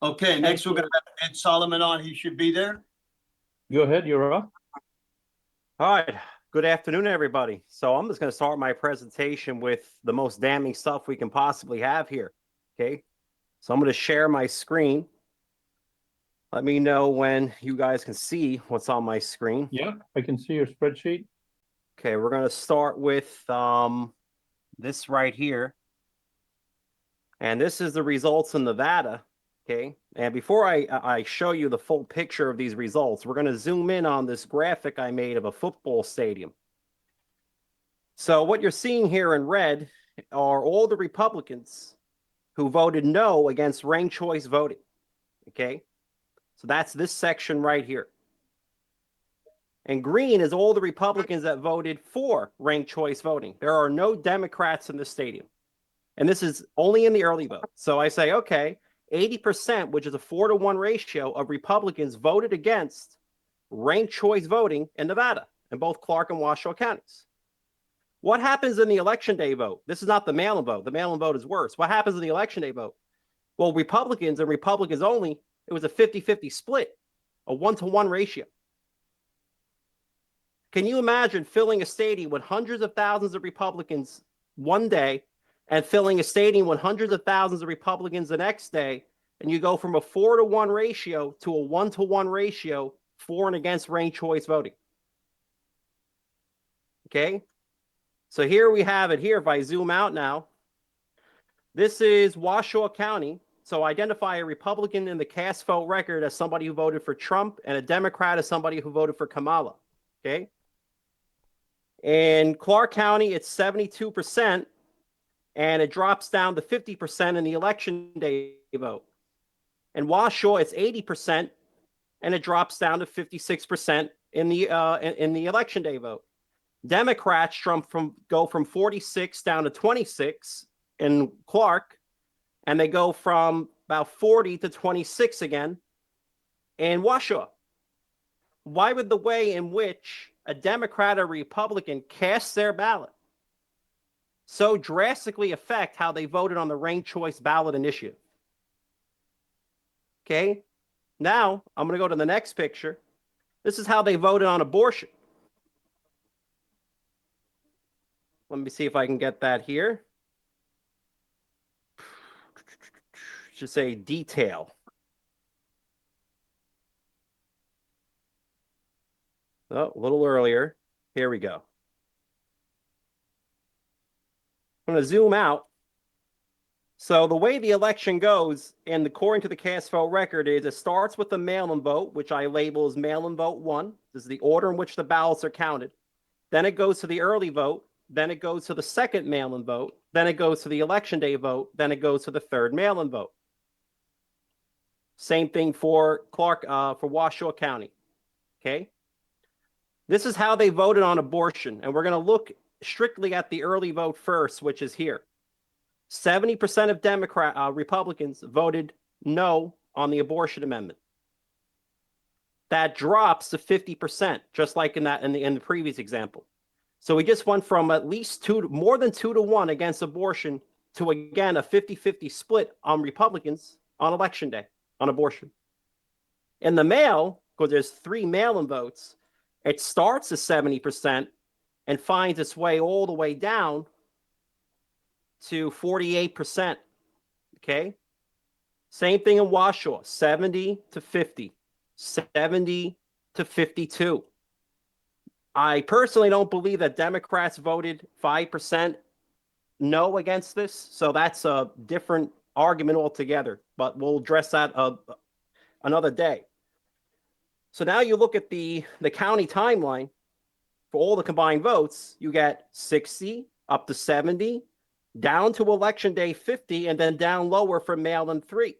Okay, next we're going to have Ed Solomon on. He should be there. Go ahead, you're up. All right. Good afternoon, everybody. So I'm just going to start my presentation with the most damning stuff we can possibly have here. Okay. So I'm going to share my screen. Let me know when you guys can see what's on my screen. Yeah, I can see your spreadsheet. Okay, we're going to start with this right here. And this is the results in Nevada. Okay. And before I show you the full picture of these results, we're going to zoom in on this graphic I made of a football stadium. So what you're seeing here in red are all the Republicans who voted no against ranked choice voting. Okay. So that's this section right here. And green is all the Republicans that voted for ranked choice voting. There are no Democrats in the stadium. And this is only in the early vote. So I say, okay, 80%, which is a 4-to-1 ratio of Republicans voted against ranked choice voting in Nevada, in both Clark and Washoe counties. What happens in the election day vote? This is not the mail-in vote. The mail-in vote is worse. What happens in the election day vote? Well, Republicans and Republicans only, it was a 50-50 split, a 1-to-1 ratio. Can you imagine filling a stadium with hundreds of thousands of Republicans one day and filling a stadium with hundreds of thousands of Republicans the next day, and you go from a 4-to-1 ratio to a 1-to-1 ratio for and against ranked choice voting? Okay? So here we have it here. If I zoom out now, this is Washoe County. So identify a Republican in the cast vote record as somebody who voted for Trump and a Democrat as somebody who voted for Kamala. Okay? In Clark County, it's 72%, and it drops down to 50% in the election day vote. In Washoe, it's 80%, and it drops down to 56% in the election day vote. Democrats go from 46 down to 26 in Clark, and they go from about 40 to 26 again in Washoe. Why would the way in which a Democrat or Republican casts their ballot so drastically affect how they voted on the ranked choice ballot initiative? Okay, now I'm going to go to the next picture. This is how they voted on abortion. Let me see if I can get that here. Should say detail. Oh, a little earlier. Here we go. I'm going to zoom out. So the way the election goes, and according to the cast vote record, is it starts with the mail-in vote, which I label as mail-in vote 1. This is the order in which the ballots are counted. Then it goes to the early vote. Then it goes to the second mail-in vote. Then it goes to the election day vote. Then it goes to the third mail-in vote. Same thing for for Washoe County. Okay. This is how they voted on abortion. And we're going to look strictly at the early vote first, which is here. 70% of Republicans voted no on the abortion amendment. That drops to 50%, just like in the previous example. So we just went from at least more than 2-to-1 against abortion to, again, a 50-50 split on Republicans on election day on abortion. In the mail, because there's 3 mail-in votes, it starts at 70% and finds its way all the way down to 48%. Okay? Same thing in Washoe, 70 to 50, 70 to 52. I personally don't believe that Democrats voted 5% no against this, so that's a different argument altogether, but we'll address that another day. So now you look at the county timeline for all the combined votes, you get 60 up to 70, down to election day 50, and then down lower for mail-in 3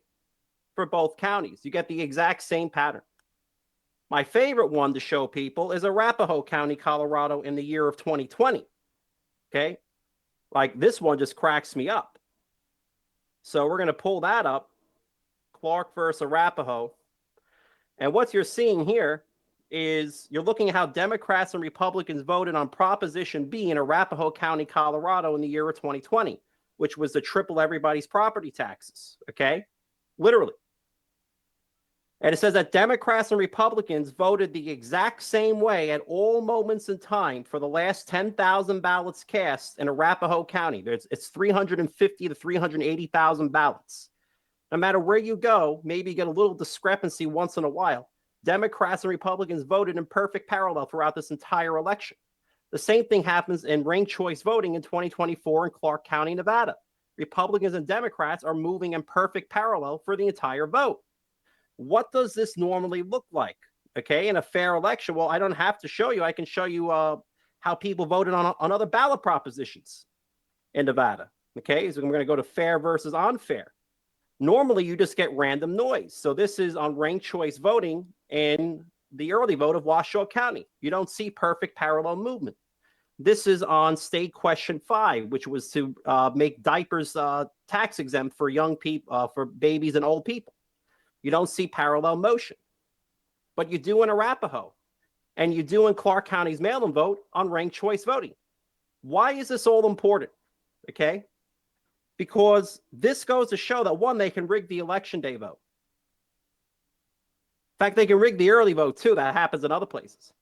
for both counties. You get the exact same pattern. My favorite one to show people is Arapahoe County, Colorado in the year of 2020. Okay? Like this one just cracks me up. So we're going to pull that up. Clark versus Arapahoe. And what you're seeing here is you're looking at how Democrats and Republicans voted on Proposition B in Arapahoe County, Colorado in the year of 2020, which was to triple everybody's property taxes. Okay? Literally. And it says that Democrats and Republicans voted the exact same way at all moments in time for the last 10,000 ballots cast in Arapahoe County. It's 350 to 380,000 ballots. No matter where you go, maybe you get a little discrepancy once in a while. Democrats and Republicans voted in perfect parallel throughout this entire election. The same thing happens in ranked choice voting in 2024 in Clark County, Nevada. Republicans and Democrats are moving in perfect parallel for the entire vote. What does this normally look like? Okay, in a fair election, well, I don't have to show you. I can show you how people voted on other ballot propositions in Nevada. Okay, so we're going to go to fair versus unfair. Normally, you just get random noise. So this is on ranked choice voting in the early vote of Washoe County. You don't see perfect parallel movement. This is on state question 5, which was to make diapers tax exempt for young people, for babies and old people. You don't see parallel motion, but you do in Arapahoe, and you do in Clark County's mail-in vote on ranked choice voting. Why is this all important? Okay, because this goes to show that, one, they can rig the election day vote. In fact, they can rig the early vote too. That happens in other places.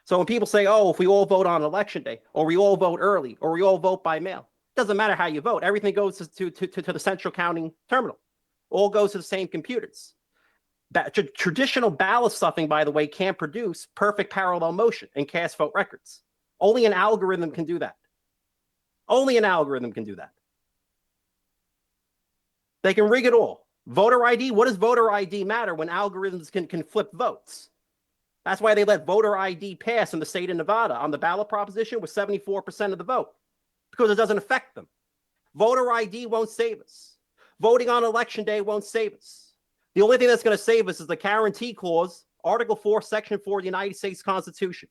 So when people say, oh, if we all vote on election day, or we all vote early, or we all vote by mail, it doesn't matter how you vote. Everything goes to the central counting terminal. All goes to the same computers. Traditional ballot stuffing, by the way, can't produce perfect parallel motion and cast vote records. Only an algorithm can do that. Only an algorithm can do that. They can rig it all. Voter ID, what does voter ID matter when algorithms can flip votes? That's why they let voter ID pass in the state of Nevada on the ballot proposition with 74% of the vote, because it doesn't affect them. Voter ID won't save us. Voting on election day won't save us. The only thing that's going to save us is the guarantee clause, Article 4, Section 4 of the United States Constitution.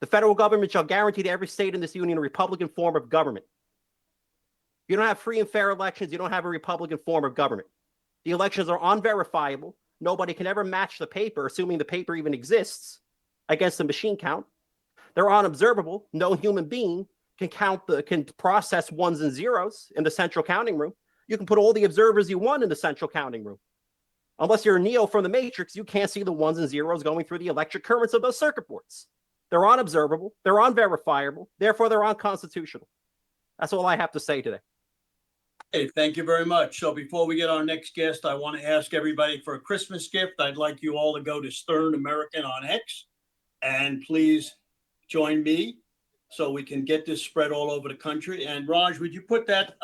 The federal government shall guarantee to every state in this union a Republican form of government. If you don't have free and fair elections, you don't have a Republican form of government. The elections are unverifiable. Nobody can ever match the paper, assuming the paper even exists, against the machine count. They're unobservable. No human being can process ones and zeros in the central counting room. You can put all the observers you want in the central counting room. Unless you're Neo from the Matrix, you can't see the ones and zeros going through the electric currents of those circuit boards. They're unobservable. They're unverifiable. Therefore, they're unconstitutional. That's all I have to say today. Hey, thank you very much. So before we get our next guest, I want to ask everybody for a Christmas gift. I'd like you all to go to Stern American on X and please join me so we can get this spread all over the country. And Raj, would you put that